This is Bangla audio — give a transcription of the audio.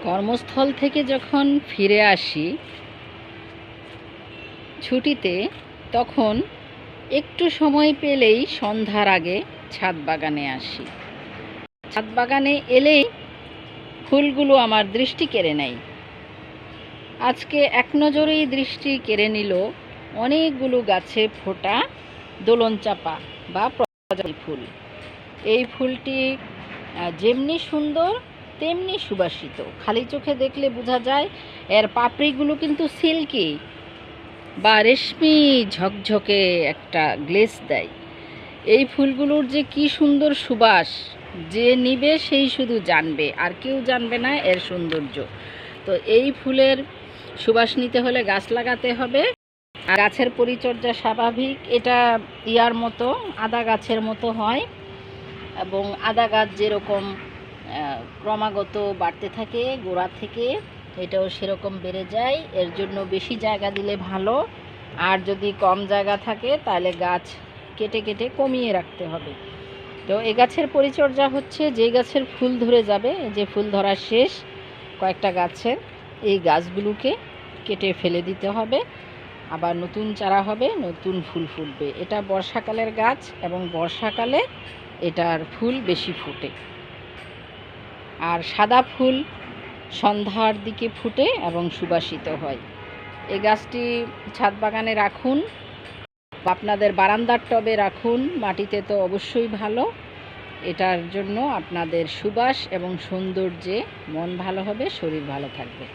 কর্মস্থল থেকে যখন ফিরে আসি ছুটিতে, তখন একটু সময় পেলেই সন্ধ্যার আগে ছাদ বাগানে আসি। ছাদ বাগানে এলেই ফুলগুলো আমার দৃষ্টি কেড়ে নেয়। আজকে এক নজরেই দৃষ্টি কেড়ে নিল অনেকগুলো গাছে ফোটা দোলনচাঁপা বা প্রজাপতি ফুল। এই ফুলটি যেমনি সুন্দর তেমনি সুবাসিত। খালি চোখে দেখলে বোঝা যায় এর পাপড়িগুলো কিন্তু সিল্কি বা রেশমি ঝকঝকে একটা গ্লেজ দেয়। এই ফুলগুলোর যে কি সুন্দর সুবাস, যে নিবে সেই শুধু জানবে, আর কেউ জানবে না এর সৌন্দর্য। তো এই ফুলের সুবাস নিতে হলে গাছ লাগাতে হবে। আর গাছের পরিচর্যা স্বাভাবিক, এটা ইয়ার মতো আদা গাছের মতো হয়, এবং আদা গাছ যেরকম ক্রমাগত বাড়তে থাকে গোড়া থেকে, এটাও সেরকম বেড়ে যায়। এর জন্য বেশি জায়গা দিলে ভালো, আর যদি কম জায়গা থাকে তাহলে গাছ কেটে কেটে কমিয়ে রাখতে হবে। তো এই গাছের পরিচর্যা হচ্ছে, যে গাছের ফুল ধরে যাবে, যে ফুল ধরা শেষ কয়েকটা গাছের, এই গাছগুলোকে কেটে ফেলে দিতে হবে, আবার নতুন চারা হবে, নতুন ফুল ফুটবে। এটা বর্ষাকালের গাছ এবং বর্ষাকালে এটার ফুল বেশি ফোটে। আর সাদা ফুল সন্ধ্যার দিকে ফুটে এবং সুবাসিত হয়। এই গাছটি ছাদ বাগানে রাখুন, আপনাদের বারান্দার টবে রাখুন, মাটিতে তো অবশ্যই ভালো। এটার জন্য আপনাদের সুবাস এবং সৌন্দর্যে মন ভালো হবে, শরীর ভালো থাকবে।